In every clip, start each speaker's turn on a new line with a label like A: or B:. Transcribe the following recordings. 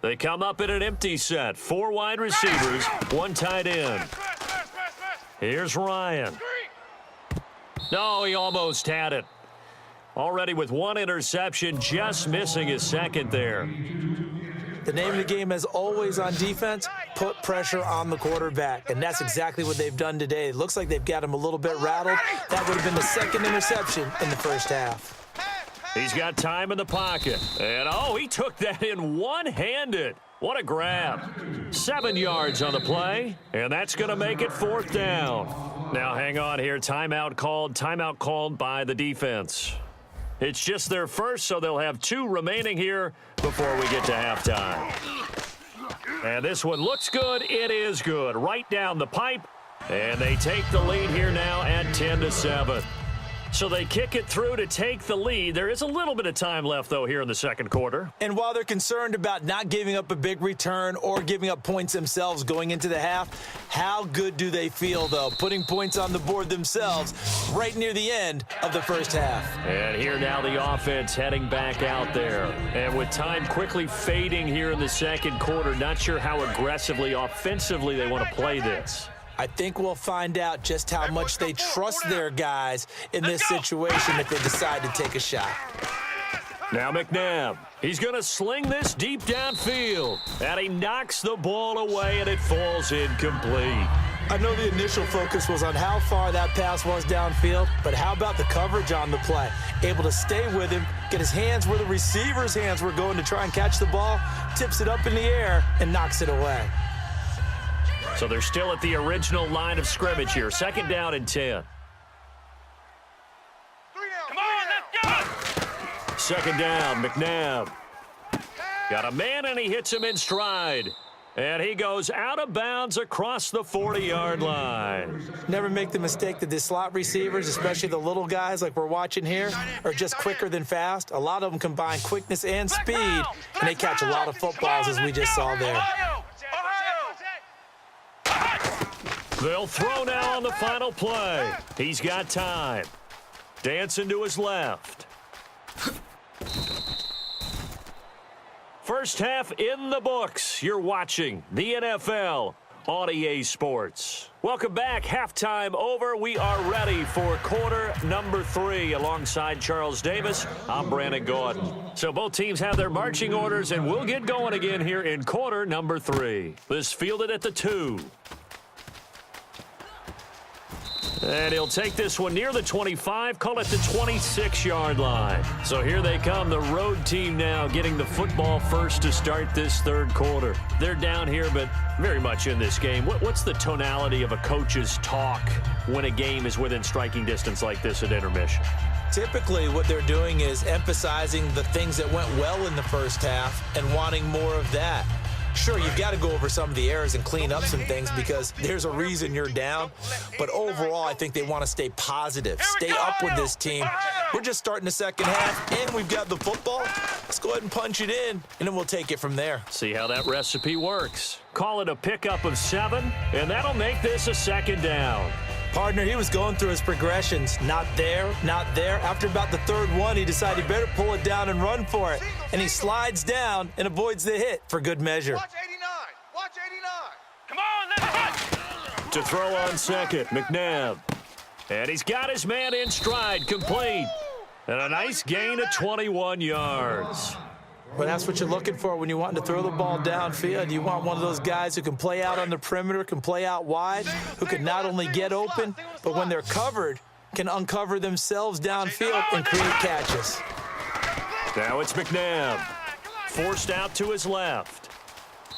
A: They come up in an empty set. 4 wide receivers, 1 tight end. Here's Ryan. No, he almost had it. Already with 1 interception, just missing his second there.
B: The name of the game, as always on defense, put pressure on the quarterback, and that's exactly what they've done today. It looks like they've got him a little bit rattled. That would have been the 2nd interception in the first half.
A: He's got time in the pocket. And, oh, he took that in one-handed. What a grab. 7 yards on the play, and that's going to make it 4th down. Now, hang on here. Timeout called by the defense. It's just their first, so they'll have 2 remaining here before we get to halftime. And this one looks good. It is good. Right down the pipe. And they take the lead here now at 10-7. So they kick it through to take the lead. There is a little bit of time left, though, here in the second quarter.
B: And while they're concerned about not giving up a big return or giving up points themselves going into the half, how good do they feel, though, putting points on the board themselves right near the end of the first half?
A: And here now the offense heading back out there. And with time quickly fading here in the second quarter, not sure how aggressively, offensively they want to play this.
B: I think we'll find out just how much they trust their guys in this situation if they decide to take a shot.
A: Now McNabb. He's going to sling this deep downfield. And he knocks the ball away, and it falls incomplete.
B: I know the initial focus was on how far that pass was downfield, but how about the coverage on the play? Able to stay with him, get his hands where the receiver's hands were going to try and catch the ball, tips it up in the air, and knocks it away.
A: So they're still at the original line of scrimmage here. 2nd down and 10.
C: Come on, let's go!
A: 2nd down, McNabb. Got a man, and he hits him in stride. And he goes out of bounds across the 40-yard line.
B: Never make the mistake that the slot receivers, especially the little guys like we're watching here, are just quicker than fast. A lot of them combine quickness and speed, and they catch a lot of footballs, as we just saw there.
A: They'll throw now on the final play. He's got time. Dancing to his left. First half in the books. You're watching the NFL on EA Sports. Welcome back. Halftime over. We are ready for quarter number 3. Alongside Charles Davis, I'm Brandon Gordon. So both teams have their marching orders, and we'll get going again here in quarter number 3. This fielded at the 2. And he'll take this one near the 25, call it the 26-yard line. So here they come, the road team now getting the football first to start this third quarter. They're down here, but very much in this game. What's the tonality of a coach's talk when a game is within striking distance like this at intermission?
B: Typically, what they're doing is emphasizing the things that went well in the first half and wanting more of that. Sure, you've got to go over some of the errors and clean up some things because there's a reason you're down. But overall, I think they want to stay positive, stay up with this team. We're just starting the second half, and we've got the football. Let's go ahead and punch it in, and then we'll take it from there.
A: See how that recipe works. Call it a pickup of 7, and that'll make this a 2nd down.
B: Partner, he was going through his progressions. Not there, not there. After about the 3rd one, he decided he better pull it down and run for it. And he slides down and avoids the hit for good measure.
C: Watch 89. Watch 89. Come on, let's go.
A: To throw on 2nd, McNabb. And he's got his man in stride, complete. And a nice gain of 21 yards.
B: Well, that's what you're looking for when you want to throw the ball downfield. You want one of those guys who can play out on the perimeter, can play out wide, who can not only get open, but when they're covered, can uncover themselves downfield and create catches.
A: Now it's McNabb. Forced out to his left.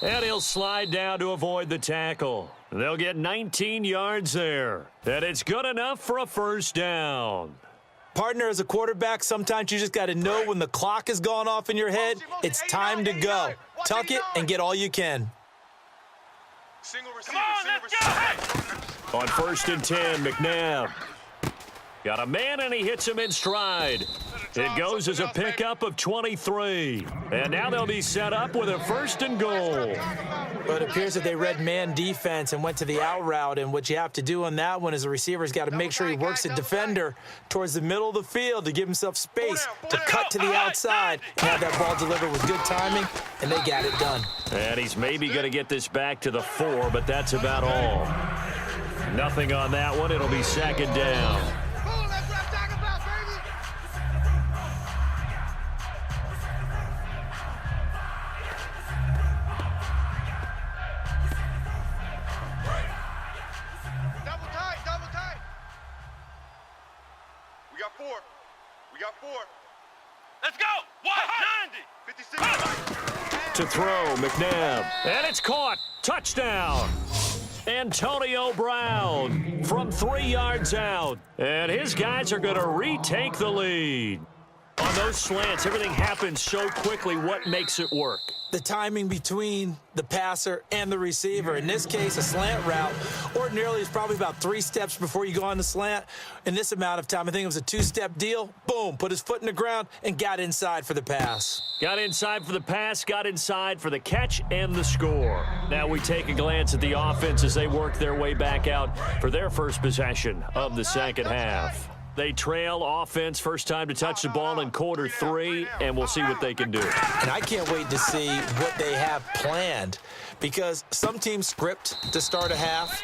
A: And he'll slide down to avoid the tackle. They'll get 19 yards there. And it's good enough for a 1st down.
B: Partner, as a quarterback, sometimes you just got to know when the clock has gone off in your head, it's time to go. Tuck it and get all you can.
C: Come on, let's go.
A: On 1st and 10, McNabb. Got a man, and he hits him in stride. It goes as a pickup of 23. And now they'll be set up with a 1st and goal.
B: But it appears that they read man defense and went to the out route. And what you have to do on that one is the receiver's got to make sure he works the defender towards the middle of the field to give himself space to cut to the outside and have that ball delivered with good timing, and they got it done.
A: And he's maybe going to get this back to the 4, but that's about all. Nothing on that one. It'll be 2nd down.
C: That's what I'm talking about, baby. Double tight, double tight. We got 4. We got 4. Let's go. 190. 56.
A: To throw, McNabb. And it's caught. Touchdown. Antonio Brown from 3 yards out. And his guys are going to retake the lead. On those slants, everything happens so quickly. What makes it work?
B: The timing between the passer and the receiver. In this case, a slant route ordinarily is probably about 3 steps before you go on the slant. In this amount of time, I think it was a 2-step deal. Boom, put his foot in the ground and got inside for the pass.
A: Got inside for the pass, got inside for the catch and the score. Now we take a glance at the offense as they work their way back out for their first possession of the second half. They trail offense, first time to touch the ball in quarter 3, and we'll see what they can do.
B: And I can't wait to see what they have planned, because some teams script to start a half.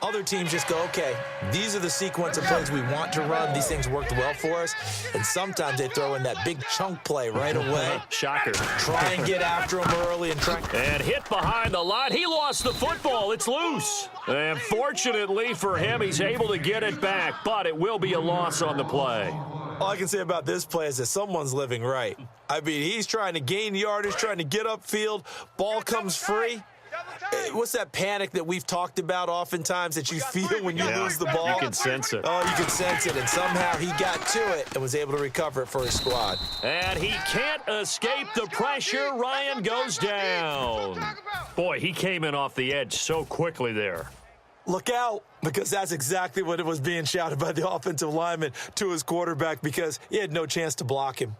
B: Other teams just go, okay, these are the sequence of plays we want to run. These things worked well for us. And sometimes they throw in that big chunk play right away.
A: Shocker.
B: Try and get after him early and try.
A: And hit behind the line. He lost the football. It's loose. And fortunately for him, he's able to get it back, but it will be a loss on the play.
B: All I can say about this play is that someone's living right. I mean, he's trying to gain yardage, trying to get upfield. Ball comes free. What's that panic that we've talked about oftentimes that you feel when you lose the ball?
A: You can sense it.
B: Oh, you can sense it, and somehow he got to it and was able to recover it for his squad.
A: And he can't escape the pressure. Ryan goes down. Boy, he came in off the edge so quickly there.
B: Look out, because that's exactly what it was being shouted by the offensive lineman to his quarterback, because he had no chance to block him.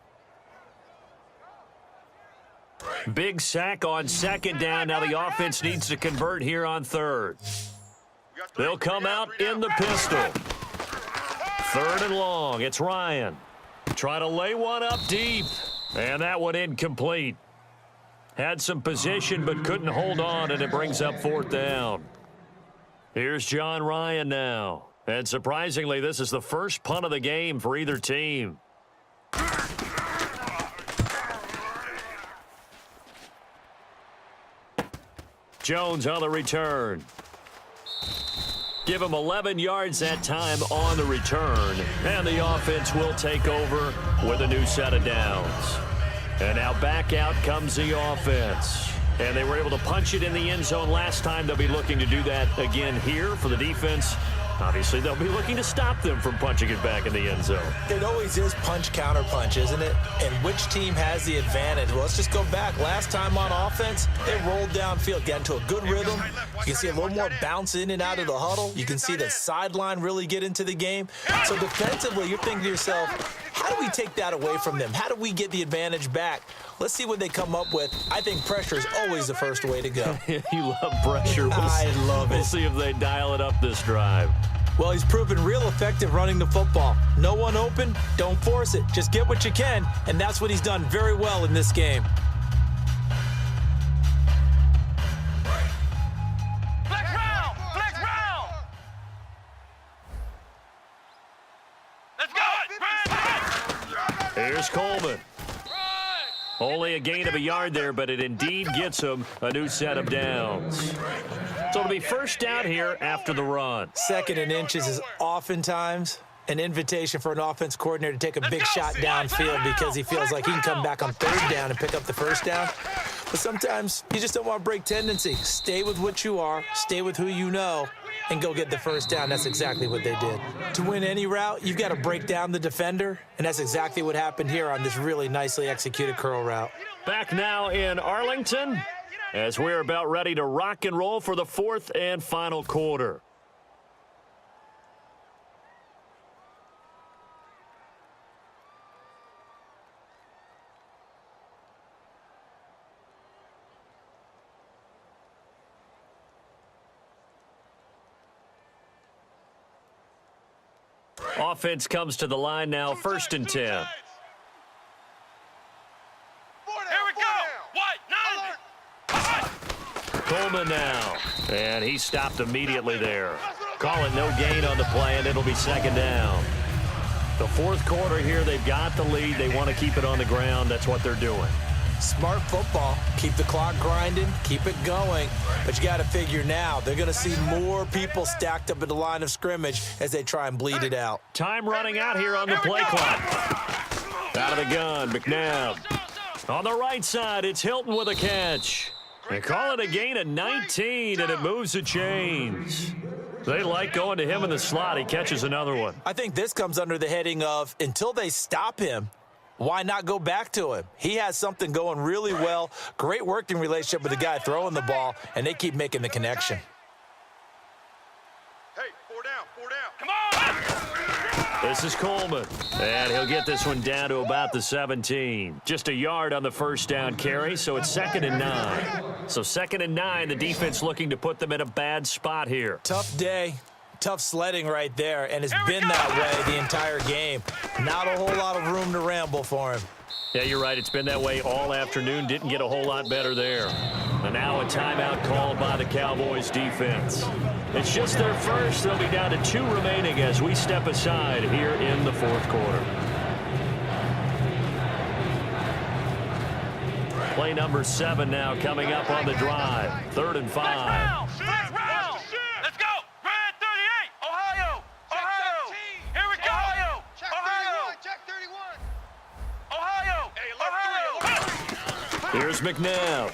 A: Big sack on 2nd down. Now the offense needs to convert here on 3rd. They'll come out in the pistol. 3rd and long. It's Ryan. Try to lay one up deep. And that one incomplete. Had some position but couldn't hold on, and it brings up 4th down. Here's John Ryan now. And surprisingly, this is the first punt of the game for either team. Jones on the return. Give him 11 yards that time on the return. And the offense will take over with a new set of downs. And now back out comes the offense. And they were able to punch it in the end zone last time. They'll be looking to do that again here for the defense. Obviously, they'll be looking to stop them from punching it back in the end zone.
B: It always is punch, counter punch, isn't it? And which team has the advantage? Well, let's just go back. Last time on offense, they rolled downfield, got into a good rhythm. You can see a little more bounce in and out of the huddle. You can see the sideline really get into the game. So defensively, you're thinking to yourself, how do we take that away from them? How do we get the advantage back? Let's see what they come up with. I think pressure is always the first way to go.
A: You love pressure.
B: I love it.
A: We'll see if they dial it up this drive.
B: Well, he's proven real effective running the football. No one open, don't force it. Just get what you can, and that's what he's done very well in this game.
C: Flex round! Flex round! Let's go!
A: Here's Coleman. Only a gain of a yard there, but it indeed gets him a new set of downs. So it'll be 1st down here after the run.
B: 2nd and inches is oftentimes an invitation for an offense coordinator to take a big shot downfield because he feels like he can come back on 3rd down and pick up the 1st down. But sometimes you just don't want to break tendency. Stay with what you are, stay with who you know, and go get the 1st down. That's exactly what they did. To win any route, you've got to break down the defender, and that's exactly what happened here on this really nicely executed curl route.
A: Back now in Arlington as we're about ready to rock and roll for the 4th and final quarter. Offense comes to the line now, 1st and 10.
C: Here we go. What? 90.
A: Coleman now, and he stopped immediately there. Call it no gain on the play, and it'll be 2nd down. The 4th quarter here, they've got the lead. They want to keep it on the ground. That's what they're doing.
B: Smart football. Keep the clock grinding. Keep it going. But you got to figure now, they're going to see more people stacked up at the line of scrimmage as they try and bleed it out.
A: Time running out here on the play clock. Out of the gun, McNabb. On the right side, it's Hilton with a catch. They call it a gain of 19, and it moves the chains. They like going to him in the slot. He catches another one.
B: I think this comes under the heading of until they stop him, why not go back to him? He has something going really well. Great working relationship with the guy throwing the ball, and they keep making the connection.
C: Hey, 4 down, 4 down. Come on!
A: This is Coleman, and he'll get this one down to about the 17. Just a yard on the 1st down carry, so it's 2nd and 9. So 2nd and 9, the defense looking to put them in a bad spot here.
B: Tough day. Tough sledding right there, and it's been that way the entire game. Not a whole lot of room to ramble for him.
A: Yeah, you're right. It's been that way all afternoon. Didn't get a whole lot better there. And now a timeout called by the Cowboys defense. It's just their first. They'll be down to 2 remaining as we step aside here in the 4th quarter. Play number 7 now coming up on the drive. 3rd and 5.
C: Let's go. Red 38. Ohio. Ohio. Here we go. Ohio. Ohio. Check 31. Ohio. Ohio.
A: Here's McNabb.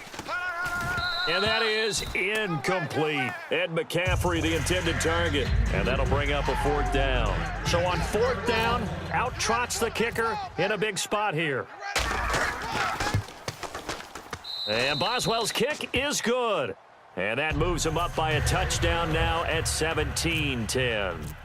A: And that is incomplete. Ed McCaffrey, the intended target. And that'll bring up a 4th down. So on 4th down, out trots the kicker in a big spot here. And Boswell's kick is good. And that moves him up by a touchdown now at 17-10.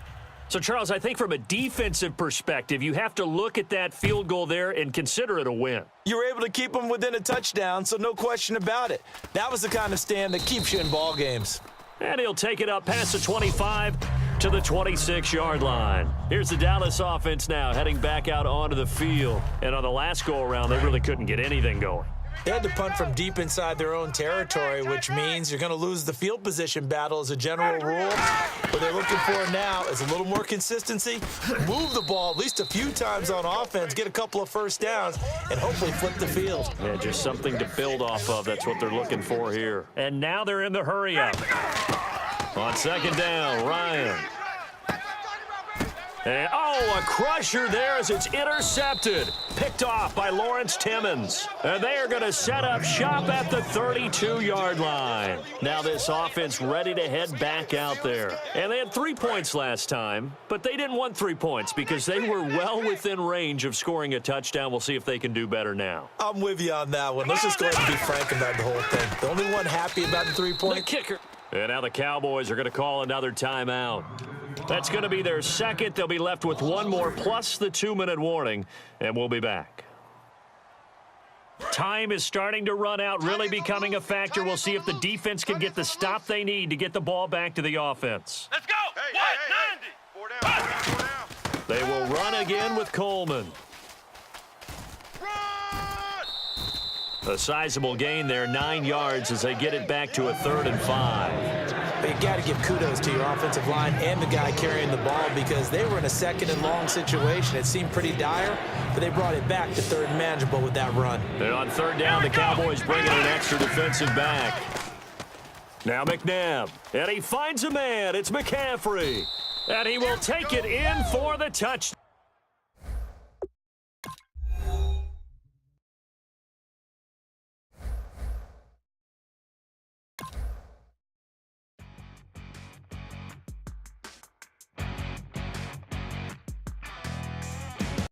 A: So, Charles, I think from a defensive perspective, you have to look at that field goal there and consider it a win.
B: You were able to keep them within a touchdown, so no question about it. That was the kind of stand that keeps you in ball games.
A: And he'll take it up past the 25 to the 26-yard line. Here's the Dallas offense now heading back out onto the field. And on the last go-around, they really couldn't get anything going.
B: They had to punt from deep inside their own territory, which means you're going to lose the field position battle as a general rule. What they're looking for now is a little more consistency, move the ball at least a few times on offense, get a couple of 1st downs, and hopefully flip the field.
A: Yeah, just something to build off of. That's what they're looking for here. And now they're in the hurry-up. On 2nd down, Ryan. And, a crusher there as it's intercepted. Picked off by Lawrence Timmins. And they are going to set up shop at the 32-yard line. Now this offense ready to head back out there. And they had 3 points last time, but they didn't want 3 points because they were well within range of scoring a touchdown. We'll see if they can do better now.
B: I'm with you on that one. Let's just go ahead and be frank about the whole thing. The only one happy about the 3-point
A: The kicker. And now the Cowboys are going to call another timeout. That's going to be their 2nd. They'll be left with 1 more plus the 2-minute warning, and we'll be back. Time is starting to run out, really becoming a factor. We'll see if the defense can get the stop they need to get the ball back to the offense.
C: Let's go. What? 90. 4 down. 4 down.
A: They will run again with Coleman. A sizable gain there, 9 yards as they get it back to a 3rd and 5.
B: But you got to give kudos to your offensive line and the guy carrying the ball because they were in a 2nd and long situation. It seemed pretty dire, but they brought it back to 3rd and manageable with that run.
A: And on 3rd down, the Cowboys bring in an extra defensive back. Now McNabb, and he finds a man. It's McCaffrey. And he will take it in for the touchdown.